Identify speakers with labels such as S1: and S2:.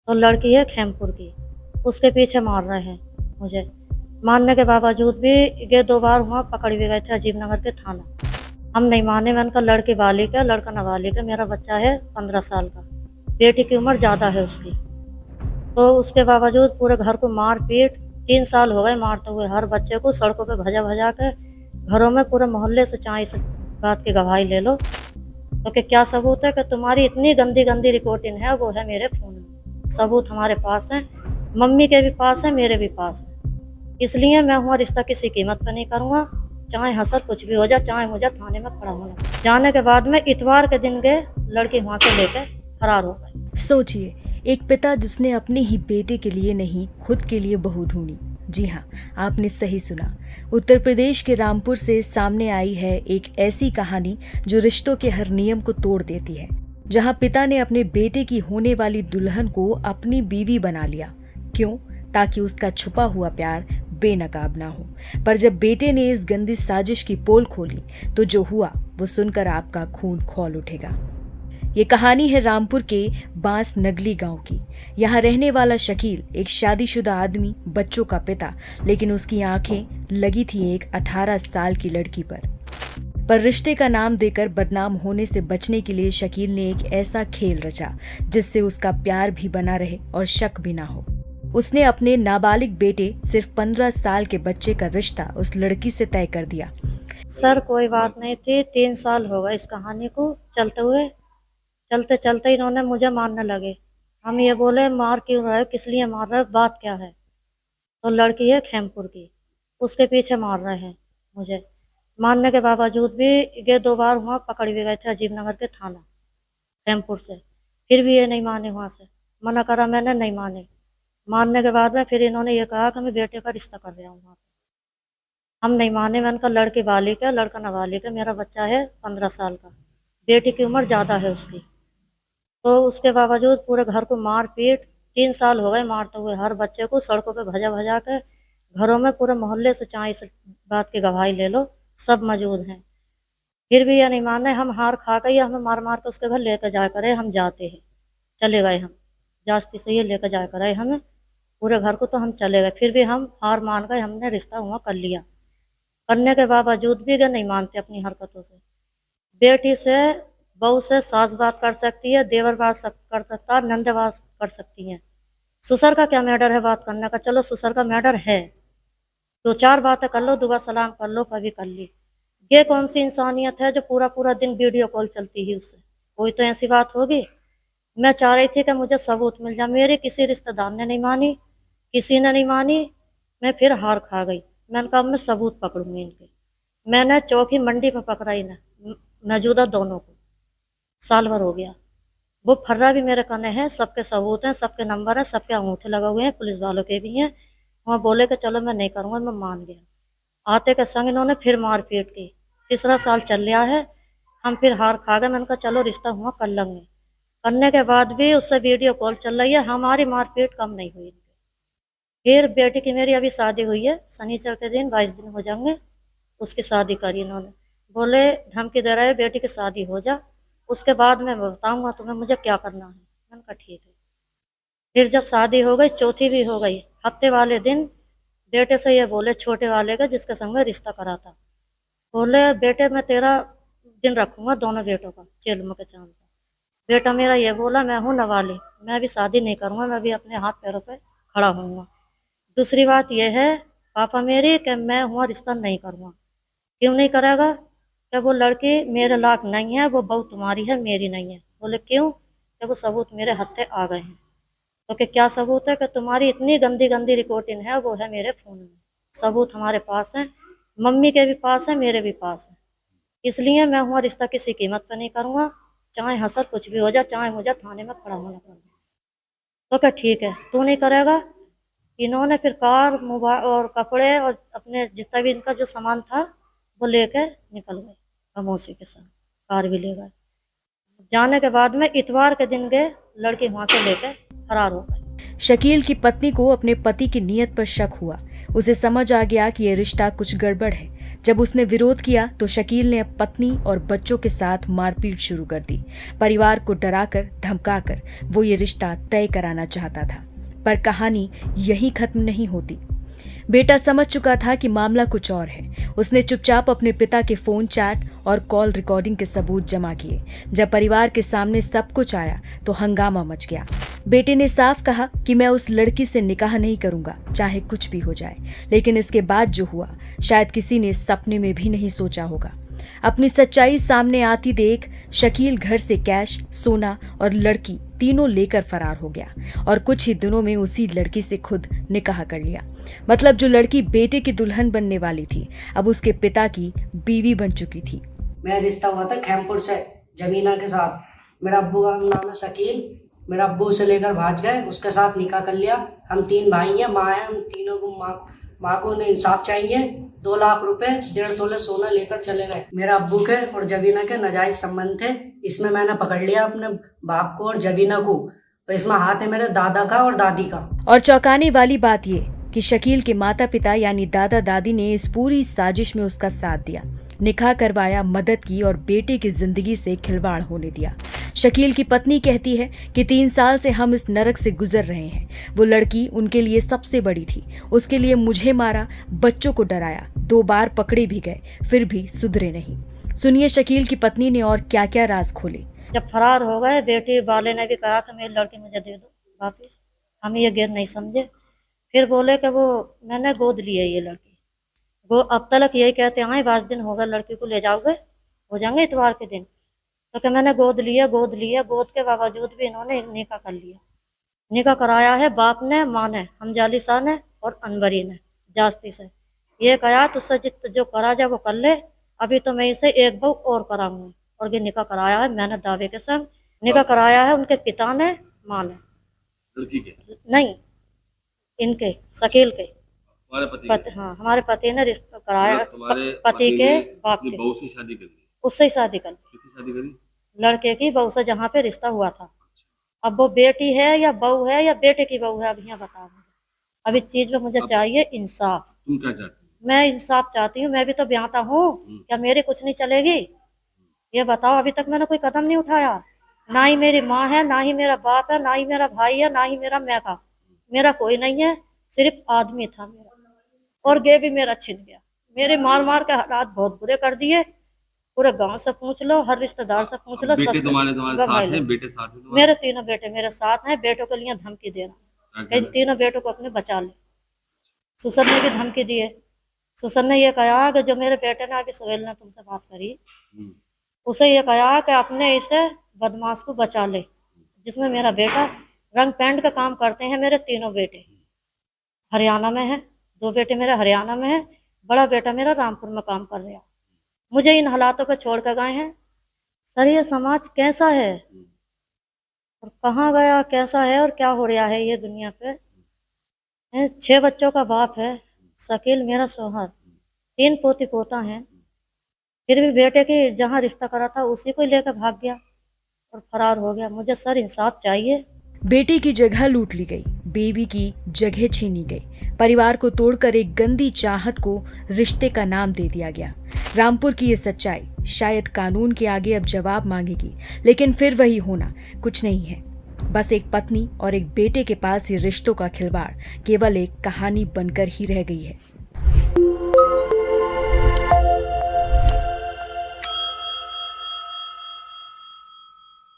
S1: तो लड़की है खेमपुर की, उसके पीछे मार रहे हैं मुझे। मारने के बावजूद भी ये 2 बार हुआ, पकड़ भी गए थे अजीब नगर के थाना। हम नहीं माने, मैंने कहा लड़की बालिग है, लड़का नाबालिग है, मेरा बच्चा है 15 साल का, बेटी की उम्र ज़्यादा है उसकी। तो उसके बावजूद पूरे घर को मार पीट, 3 साल हो गए मारते हुए, हर बच्चे को सड़कों पे भजा भजा के, घरों में पूरे मोहल्ले से चाहे इस बात की गवाही ले लो। तो कि क्या सबूत है कि तुम्हारी इतनी गंदी गंदी रिकॉर्डिंग है, वो है मेरे फ़ोन में, सबूत हमारे पास है, मम्मी के भी पास है, मेरे भी पास है। इसलिए मैं हुआ रिश्ता किसी कीमत पर नहीं करूँगा, चाहे हसर कुछ भी हो जाए, चाहे मुझे थाने में खड़ा होना पड़े। जाने के बाद में इतवार के दिन गए, लड़की वहाँ से लेकर फरार हो गई।
S2: सोचिए, एक पिता जिसने अपने ही बेटे के लिए नहीं खुद के लिए बहू ढूंढी। जी हाँ, आपने सही सुना। उत्तर प्रदेश के रामपुर से सामने आई है एक ऐसी कहानी जो रिश्तों के हर नियम को तोड़ देती है, जहाँ पिता ने अपने बेटे की होने वाली दुल्हन को अपनी बीवी बना लिया। क्यों? ताकि उसका छुपा हुआ प्यार बेनकाब ना हो। पर जब बेटे ने इस गंदी साजिश की पोल खोली तो जो हुआ वो सुनकर आपका खून खौल उठेगा। ये कहानी है रामपुर के बांस नगली गांव की। यहाँ रहने वाला शकील एक शादीशुदा आदमी, बच्चों का पिता, लेकिन उसकी आंखें लगी थी एक 18 साल की लड़की पर रिश्ते का नाम देकर बदनाम होने से बचने के लिए शकील ने एक ऐसा खेल रचा जिससे उसका प्यार भी बना रहे और शक भी ना हो। उसने अपने नाबालिग बेटे, सिर्फ 15 साल के बच्चे का रिश्ता उस लड़की से तय कर दिया।
S1: सर कोई बात नहीं थी, 3 साल हो गए इस कहानी को चलते हुए। चलते चलते इन्होंने मुझे मारने लगे। हम ये बोले मार क्यों रहे हो, किस लिए मार रहे हो, बात क्या है। तो लड़की है खेमपुर की, उसके पीछे मार रहे हैं मुझे। मारने के बावजूद भी ये 2 बार हुआ, पकड़ भी गए थे अजीब नगर के थाना खेमपुर से, फिर भी ये नहीं माने, वहाँ से मना करा मैंने, नहीं माने। मानने के बाद में फिर इन्होंने ये कहा कि मैं बेटे का रिश्ता कर रहा हूँ वहाँ पे। हम नहीं माने, मैंने कहा लड़की बालिग है, लड़का नाबालिग है, मेरा बच्चा है 15 साल का, बेटी की उम्र ज़्यादा है उसकी। तो उसके बावजूद पूरे घर को मार पीट, 3 साल हो गए मारते हुए, हर बच्चे को सड़कों पे भजा भजा के, घरों में पूरे मोहल्ले से चाहे इस बात की गवाही ले लो, सब मौजूद हैं। फिर भी ये नहीं माने, हम हार खा गए, हमें मार मार के उसके घर लेकर जाया करे, हम जाते हैं, चले गए हम, जास्ती से ये लेकर जाया करे हमें, पूरे घर को तो हम चले गए, फिर भी हम हार मान गए, हमने रिश्ता हुआ कर लिया। करने के बावजूद भी ये नहीं मानते अपनी हरकतों से। बेटी से, बहू से सास बात कर सकती है, देवर बात कर सकता है, नंद बात कर सकती हैं। ससुर का क्या मैटर है बात करने का, चलो ससुर का मैटर है, 2-4 बातें कर लो, दुआ सलाम कर लो, कभी कर ली। ये कौन सी इंसानियत है जो पूरा पूरा दिन वीडियो कॉल चलती है उससे, कोई तो ऐसी बात होगी। मैं चाह रही थी कि मुझे सबूत मिल जाए, मेरे किसी रिश्तेदार ने नहीं मानी, किसी ने नहीं मानी, मैं फिर हार खा गई। मैंने कहा मैं सबूत पकड़ूंगी इनके। मैंने चौकी मंडी पर पकड़ा इन्हें, मौजूदा दोनों को, साल भर हो गया। वो फर्रा भी मेरे कने हैं, सबके सबूत हैं, सबके नंबर हैं, सबके अंगूठे लगे हुए हैं, पुलिस वालों के भी हैं। वहाँ बोले कि चलो मैं नहीं करूँगा, मैं मान गया। आते के संग इन्होंने फिर मार पीट की, तीसरा साल चल रहा है, हम फिर हार खा गए। मैंने कहा चलो रिश्ता हुआ कर लेंगे। करने के बाद भी उससे वीडियो कॉल चल रही है, हमारी मारपीट कम नहीं हुई। फिर बेटी की मेरी अभी शादी हुई है, शनिचर के दिन 22 दिन हो जाएंगे, उसकी शादी करी इन्होंने। बोले धमकी दे रहे हैं बेटी की शादी हो जा, उसके बाद मैं बताऊंगा तुम्हें मुझे क्या करना है। मैंने कहा ठीक है। फिर जब शादी हो गई, चौथी भी हो गई, हफ्ते वाले दिन बेटे से ये बोले, छोटे वाले का जिसके संग में रिश्ता करा था, बोले बेटे मैं तेरा दिन रखूंगा दोनों बेटों का चेलम के चांद का। बेटा मेरा ये बोला मैं हूँ नवाली, मैं अभी शादी नहीं करूंगा, मैं भी अपने हाथ पैरों पे खड़ा होऊंगा। दूसरी बात यह है पापा मेरी कि मैं हुआ रिश्ता नहीं करूँगा। क्यों नहीं करेगा? कि वो लड़की मेरे लायक नहीं है, वो बहू तुम्हारी है, मेरी नहीं है। बोले क्यों? कि वो सबूत मेरे हत्थे आ गए हैं। तो कि क्या सबूत है? कि तुम्हारी इतनी गंदी गंदी रिकॉर्डिंग है, वो है मेरे फ़ोन में, सबूत हमारे पास है, मम्मी के भी पास है, मेरे भी पास है। इसलिए मैं हुआ रिश्ता किसी कीमत पर नहीं करूँगा, चाहे हसर कुछ भी हो जाए, चाहे मुझे थाने में खड़ा होना पड़े। तो क्या ठीक है, तू नहीं करेगा? इन्होंने फिर कार, मोबाइल और कपड़े और अपने जितना भी इनका जो सामान था वो लेके निकल गए खामोशी के साथ, कार भी ले गए। जाने के बाद में इतवार के दिन गए, लड़की वहां से लेके फरार हो गई।
S2: शकील की पत्नी को अपने पति की नीयत पर शक हुआ। उसे समझ आ गया कि यह रिश्ता कुछ गड़बड़ है। जब उसने विरोध किया तो शकील ने पत्नी और बच्चों के साथ मारपीट शुरू कर दी। परिवार को डराकर धमकाकर वो ये रिश्ता तय कराना चाहता था, पर कहानी यहीं खत्म नहीं होती। बेटा समझ चुका था कि मामला कुछ और है। उसने चुपचाप अपने पिता के फोन चैट और कॉल रिकॉर्डिंग के सबूत जमा किए। जब परिवार के सामने सब कुछ आया तो हंगामा मच गया। बेटे ने साफ कहा कि मैं उस लड़की से निकाह नहीं करूंगा, चाहे कुछ भी हो जाए। लेकिन इसके बाद जो हुआ शायद किसी ने सपने में भी नहीं सोचा होगा। अपनी सच्चाई सामने आती देख शकील घर से कैश, सोना और लड़की तीनों लेकर फरार हो गया और कुछ ही दिनों में उसी लड़की से खुद निकाह कर लिया। मतलब जो लड़की बेटे की दुल्हन बनने वाली थी अब उसके पिता की बीवी बन चुकी थी।
S3: मेरा रिश्ता हुआ था खैमपुर से जमीना के साथ। मेरा अब्बू का नाम है शकील। मेरा अब्बू उसे लेकर भाग गए, उसके साथ निकाह कर लिया। हम 3 भाई हैं, माँ है। हम तीनों को माँ को उन्हें इंसाफ चाहिए। 2 लाख रुपए 1.5 तोले सोना लेकर चले गए। मेरा अब्बू के और जबीना के नाजायज संबंध थे। इसमें मैंने पकड़ लिया अपने बाप को और जबीना को, तो इसमें हाथ है मेरे दादा का और दादी का।
S2: और चौंकाने वाली बात ये कि शकील के माता पिता यानी दादा दादी ने इस पूरी साजिश में उसका साथ दिया, निकाह करवाया, मदद की और बेटे की जिंदगी से खिलवाड़ होने दिया। शकील की पत्नी कहती है कि 3 साल से हम इस नरक से गुजर रहे हैं। वो लड़की उनके लिए सबसे बड़ी थी। उसके लिए मुझे मारा, बच्चों को डराया, 2 बार पकड़े भी गए, फिर भी सुधरे नहीं। सुनिए शकील की पत्नी ने और क्या क्या राज खोले।
S1: जब फरार हो गए बेटी वाले ने भी कहा कि मेरी लड़की मुझे दे दो वापिस। हम ये गिर नहीं समझे। फिर बोले कि वो मैंने गोद ली है ये लड़की। वो अब तक यही कहते हैं 5 दिन हो गए लड़की को ले जाओगे, हो जाएंगे इतवार के दिन। तो कि मैंने गोद लिया। गोद के बावजूद भी इन्होंने निकाह कर लिया। निकाह कराया है बाप ने, माँ ने, हमजाली शाह ने और अनवरी ने जास्ती से। ये कहा तुझसे जो करा जाए वो कर ले, अभी तो मैं इसे एक बहू और कराऊंगी। और ये निकाह कराया है मैंने दावे के संग। निकाह कराया है उनके पिता ने, माँ ने।
S4: लड़की के
S1: नहीं, इनके शकील के
S4: हमारे पति
S1: हाँ, हमारे पति ने रिश्ता कराया।
S4: तुम्हारे
S1: पति के बाप
S4: अपनी
S1: के
S4: बहू से शादी कर ली?
S1: उससे ही शादी कर ली।
S4: किससे शादी करी?
S1: लड़के की बहू से जहाँ पे रिश्ता हुआ था। अब वो बेटी है या बहू है या बेटे की बहू है, अब यहाँ बताओ मुझे। अब इस चीज में मुझे चाहिए इंसाफ।
S4: तुम क्या चाहती हो?
S1: मैं इंसाफ चाहती हूँ। मैं भी तो ब्याहता हूँ, क्या मेरी कुछ नहीं चलेगी? ये बताओ। अभी तक मैंने कोई कदम नहीं उठाया। ना ही मेरी माँ है, ना ही मेरा बाप है, ना ही मेरा भाई है, ना ही मेरा मैका। मेरा कोई नहीं है, सिर्फ आदमी था मेरा। और गे भी मेरा छिन गया। मेरे मार मार के हालात बहुत बुरे कर दिए। पूरे गांव से पूछ लो, हर रिश्तेदार से पूछ लो।
S4: बेटे
S1: सबसे
S4: तुम्हारे साथ हैं? बेटे साथ हैं तुम्हारे?
S1: मेरे 3 बेटे मेरे साथ हैं। बेटों के लिए धमकी देना, इन 3 बेटों को अपने बचा ले। सुसर ने भी धमकी दी है। सुसर ने ये कहा कि जो मेरे बेटे ने अभी सोहेल ने तुमसे बात करी, उसे ये कहा कि अपने इसे बदमाश को बचा ले, जिसमें मेरा बेटा रंग पेंट का काम करते हैं। मेरे 3 बेटे हरियाणा में है, 2 बेटे मेरे हरियाणा में है, बड़ा बेटा मेरा रामपुर में काम कर रहा। मुझे इन हालातों पर छोड़ कर गए हैं। सर ये समाज कैसा है और कहाँ गया, कैसा है और क्या हो रहा है ये दुनिया पे। 6 बच्चों का बाप है शकील मेरा शौहर, 3 पोती पोता हैं। फिर भी बेटे की जहाँ रिश्ता करा था उसी को लेकर भाग गया और फरार हो गया। मुझे सर इंसाफ चाहिए।
S2: बेटे की जगह लूट ली गई, बीवी की जगह छीनी गई, परिवार को तोड़कर एक गंदी चाहत को रिश्ते का नाम दे दिया गया। रामपुर की ये सच्चाई शायद कानून के आगे अब जवाब मांगेगी, लेकिन फिर वही होना कुछ नहीं है। बस एक पत्नी और एक बेटे के पास ये रिश्तों का खिलवाड़ केवल एक कहानी बनकर ही रह गई है।